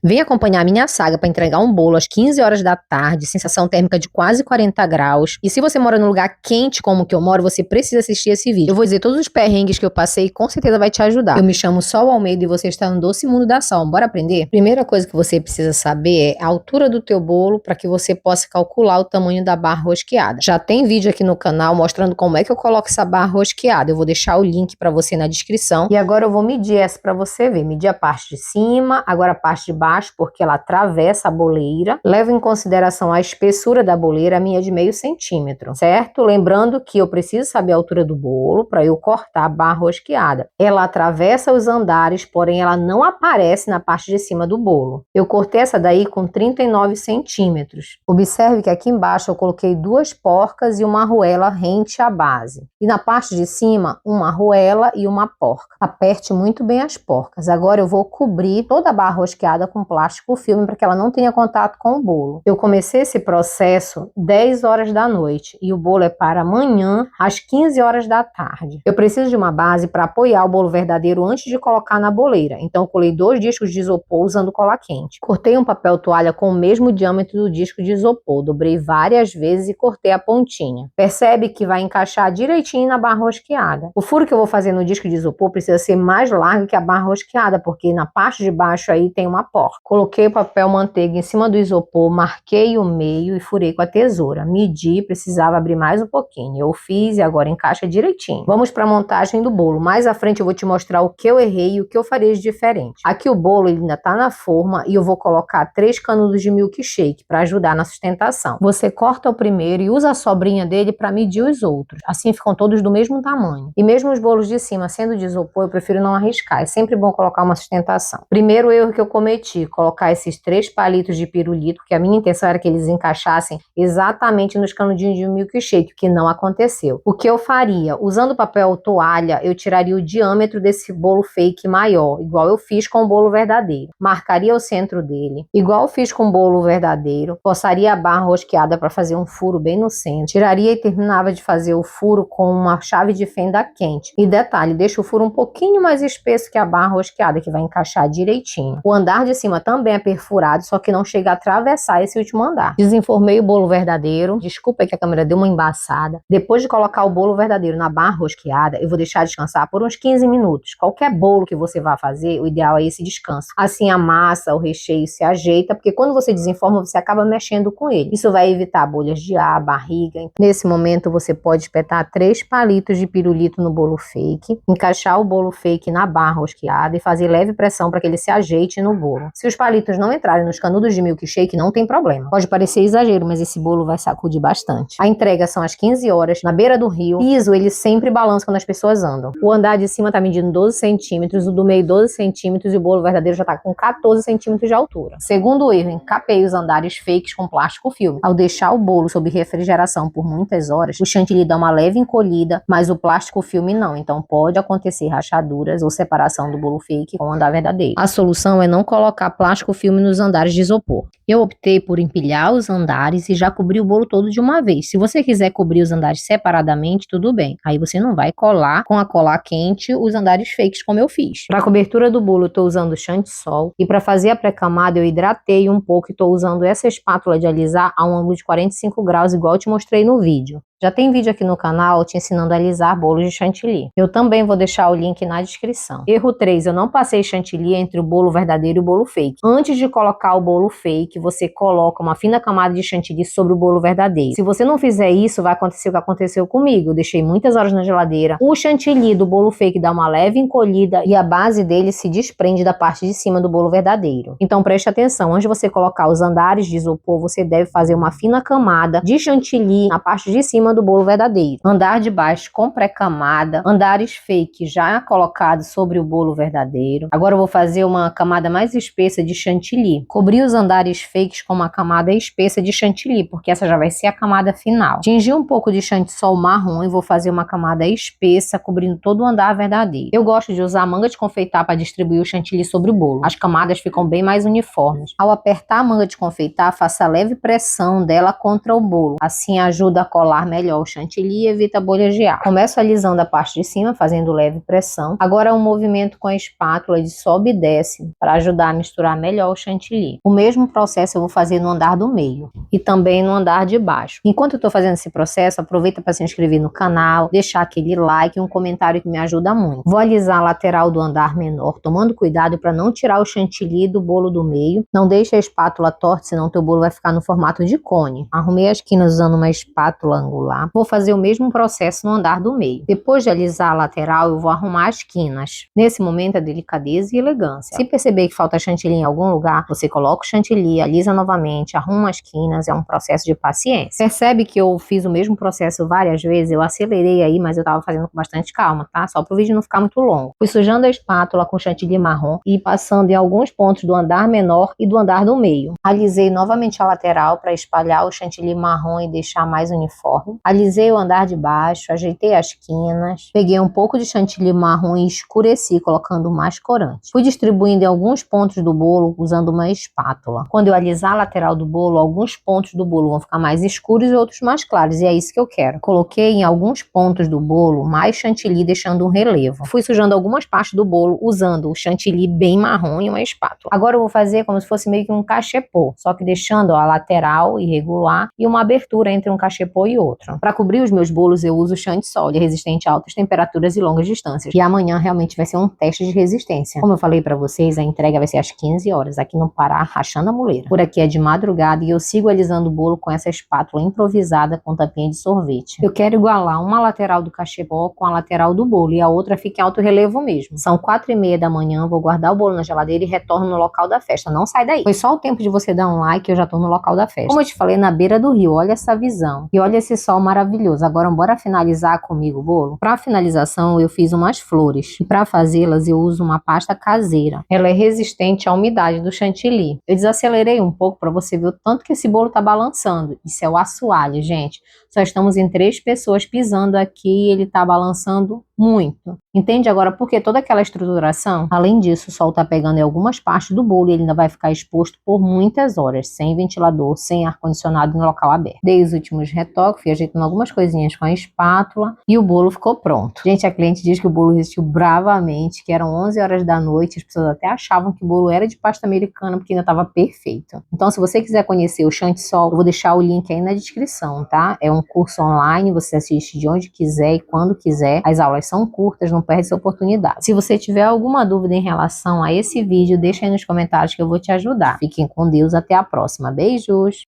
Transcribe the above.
Vem acompanhar a minha saga para entregar um bolo às 15 horas da tarde, sensação térmica de quase 40 graus. E se você mora num lugar quente como o que eu moro, você precisa assistir esse vídeo. Eu vou dizer todos os perrengues que eu passei e com certeza vai te ajudar. Eu me chamo Sol Almeida e você está no Doce Mundo da Sol. Bora aprender? Primeira coisa que você precisa saber é a altura do teu bolo para que você possa calcular o tamanho da barra rosqueada. Já tem vídeo aqui no canal mostrando como é que eu coloco essa barra rosqueada. Eu vou deixar o link para você na descrição. E agora eu vou medir essa para você ver. Medir a parte de cima, agora a parte de baixo, porque ela atravessa a boleira. Levo em consideração a espessura da boleira, a minha é de meio centímetro, certo? Lembrando que eu preciso saber a altura do bolo para eu cortar a barra rosqueada. Ela atravessa os andares, porém ela não aparece na parte de cima do bolo. Eu cortei essa daí com 39 centímetros. Observe que aqui embaixo eu coloquei 2 porcas e uma arruela rente à base. E na parte de cima, uma arruela e uma porca. Aperte muito bem as porcas. Agora eu vou cobrir toda a barra rosqueada com plástico filme para que ela não tenha contato com o bolo. Eu comecei esse processo 10 horas da noite e o bolo é para amanhã às 15 horas da tarde. Eu preciso de uma base para apoiar o bolo verdadeiro antes de colocar na boleira. Então eu colei 2 discos de isopor usando cola quente. Cortei um papel toalha com o mesmo diâmetro do disco de isopor. Dobrei várias vezes e cortei a pontinha. Percebe que vai encaixar direitinho na barra rosqueada. O furo que eu vou fazer no disco de isopor precisa ser mais largo que a barra rosqueada, porque na parte de baixo aí tem uma porca. Coloquei o papel manteiga em cima do isopor, marquei o meio e furei com a tesoura. Medi, precisava abrir mais um pouquinho. Eu fiz e agora encaixa direitinho. Vamos para a montagem do bolo. Mais à frente eu vou te mostrar o que eu errei e o que eu faria de diferente. Aqui o bolo ele ainda está na forma e eu vou colocar 3 canudos de milkshake para ajudar na sustentação. Você corta o primeiro e usa a sobrinha dele para medir os outros. Assim ficam todos do mesmo tamanho. E mesmo os bolos de cima sendo de isopor, eu prefiro não arriscar. É sempre bom colocar uma sustentação. Primeiro erro que eu cometi, colocar esses 3 palitos de pirulito, que a minha intenção era que eles encaixassem exatamente nos canudinhos de milkshake, o que não aconteceu. O que eu faria? Usando papel toalha, eu tiraria o diâmetro desse bolo fake maior, igual eu fiz com o bolo verdadeiro. Marcaria o centro dele, igual eu fiz com o bolo verdadeiro. Forçaria a barra rosqueada para fazer um furo bem no centro. Tiraria e terminava de fazer o furo com uma chave de fenda quente. E detalhe, deixa o furo um pouquinho mais espesso que a barra rosqueada, que vai encaixar direitinho. O andar de cima também é perfurado, só que não chega a atravessar esse último andar. Desenformei o bolo verdadeiro. Desculpa aí que a câmera deu uma embaçada. Depois de colocar o bolo verdadeiro na barra rosqueada, eu vou deixar descansar por uns 15 minutos. Qualquer bolo que você vá fazer, o ideal é esse descanso. Assim a massa, o recheio se ajeita, porque quando você desenforma, você acaba mexendo com ele. Isso vai evitar bolhas de ar, barriga. Nesse momento, você pode espetar 3 palitos de pirulito no bolo fake, encaixar o bolo fake na barra rosqueada e fazer leve pressão para que ele se ajeite no bolo. Se os palitos não entrarem nos canudos de milkshake, não tem problema. Pode parecer exagero, mas esse bolo vai sacudir bastante. A entrega são às 15 horas, na beira do rio. O piso, ele sempre balança quando as pessoas andam. O andar de cima tá medindo 12 centímetros, o do meio 12 centímetros e o bolo verdadeiro já tá com 14 centímetros de altura. Segundo erro, encapei os andares fakes com plástico filme. Ao deixar o bolo sob refrigeração por muitas horas, o chantilly dá uma leve encolhida, mas o plástico filme não. Então pode acontecer rachaduras ou separação do bolo fake com o andar verdadeiro. A solução é não colocar plástico filme nos andares de isopor. Eu optei por empilhar os andares e já cobri o bolo todo de uma vez. Se você quiser cobrir os andares separadamente, tudo bem. Aí você não vai colar com a cola quente os andares fakes como eu fiz. Para a cobertura do bolo eu estou usando Chantisol e para fazer a pré-camada eu hidratei um pouco e estou usando essa espátula de alisar a um ângulo de 45 graus igual eu te mostrei no vídeo. Já tem vídeo aqui no canal te ensinando a alisar bolos de chantilly. Eu também vou deixar o link na descrição. Erro 3, eu não passei chantilly entre o bolo verdadeiro e o bolo fake. Antes de colocar o bolo fake, você coloca uma fina camada de chantilly sobre o bolo verdadeiro. Se você não fizer isso, vai acontecer o que aconteceu comigo. Eu deixei muitas horas na geladeira. O chantilly do bolo fake dá uma leve encolhida e a base dele se desprende da parte de cima do bolo verdadeiro. Então preste atenção, antes de você colocar os andares de isopor, você deve fazer uma fina camada de chantilly na parte de cima do bolo verdadeiro. Andar de baixo com pré-camada, andares fake já colocados sobre o bolo verdadeiro. Agora eu vou fazer uma camada mais espessa de chantilly. Cobri os andares fakes com uma camada espessa de chantilly, porque essa já vai ser a camada final. Tingi um pouco de chantilly marrom e vou fazer uma camada espessa cobrindo todo o andar verdadeiro. Eu gosto de usar manga de confeitar para distribuir o chantilly sobre o bolo. As camadas ficam bem mais uniformes. Ao apertar a manga de confeitar, faça leve pressão dela contra o bolo. Assim ajuda a colar melhor melhor o chantilly e evita bolhas de ar. Começo alisando a parte de cima, fazendo leve pressão. Agora um movimento com a espátula de sobe e desce para ajudar a misturar melhor o chantilly. O mesmo processo eu vou fazer no andar do meio e também no andar de baixo. Enquanto eu estou fazendo esse processo, aproveita para se inscrever no canal, deixar aquele like e um comentário que me ajuda muito. Vou alisar a lateral do andar menor, tomando cuidado para não tirar o chantilly do bolo do meio. Não deixe a espátula torta, senão teu bolo vai ficar no formato de cone. Arrumei as quinas usando uma espátula angular. Vou fazer o mesmo processo no andar do meio. Depois de alisar a lateral, eu vou arrumar as quinas. Nesse momento é delicadeza e elegância. Se perceber que falta chantilly em algum lugar, você coloca o chantilly, alisa novamente, arruma as quinas, é um processo de paciência. Percebe que eu fiz o mesmo processo várias vezes, eu acelerei aí, mas eu tava fazendo com bastante calma, tá? Só pro vídeo não ficar muito longo. Fui sujando a espátula com chantilly marrom e passando em alguns pontos do andar menor e do andar do meio. Alisei novamente a lateral para espalhar o chantilly marrom e deixar mais uniforme. Alisei o andar de baixo, ajeitei as quinas, peguei um pouco de chantilly marrom e escureci, colocando mais corante. Fui distribuindo em alguns pontos do bolo usando uma espátula. Quando eu alisar a lateral do bolo, alguns pontos do bolo vão ficar mais escuros e outros mais claros, e é isso que eu quero. Coloquei em alguns pontos do bolo mais chantilly, deixando um relevo. Fui sujando algumas partes do bolo usando o chantilly bem marrom e uma espátula. Agora eu vou fazer como se fosse meio que um cachepô, só que deixando a lateral irregular e uma abertura entre um cachepô e outro. Para cobrir os meus bolos eu uso chantilly, resistente a altas temperaturas e longas distâncias. E amanhã realmente vai ser um teste de resistência. Como eu falei para vocês, a entrega vai ser às 15 horas aqui no Pará, rachando a muleira. Por aqui é de madrugada e eu sigo alisando o bolo com essa espátula improvisada com tampinha de sorvete. Eu quero igualar uma lateral do cachepô com a lateral do bolo e a outra fica em alto relevo mesmo. São 4h30 da manhã, vou guardar o bolo na geladeira e retorno no local da festa. Não sai daí. Foi só o tempo de você dar um like e eu já tô no local da festa. Como eu te falei, na beira do rio, olha essa visão. E olha esse sol maravilhoso. Agora bora finalizar comigo o bolo? Para finalização eu fiz umas flores. E para fazê-las eu uso uma pasta caseira. Ela é resistente à umidade do chantilly. Eu desacelerei um pouco para você ver o tanto que esse bolo tá balançando. Isso é o assoalho, gente. Só estamos em 3 pessoas pisando aqui e ele tá balançando muito. Entende agora por que toda aquela estruturação? Além disso, o sol tá pegando em algumas partes do bolo e ele ainda vai ficar exposto por muitas horas, sem ventilador, sem ar-condicionado no local aberto. Dei os últimos retoques, fui ajeitando algumas coisinhas com a espátula e o bolo ficou pronto. Gente, a cliente diz que o bolo resistiu bravamente, que eram 11 horas da noite, as pessoas até achavam que o bolo era de pasta americana porque ainda estava perfeito. Então, se você quiser conhecer o chantilly, eu vou deixar o link aí na descrição, tá? É um curso online, você assiste de onde quiser e quando quiser. As aulas são curtas, não perde essa oportunidade. Se você tiver alguma dúvida em relação a esse vídeo, deixa aí nos comentários que eu vou te ajudar. Fiquem com Deus, até a próxima. Beijos!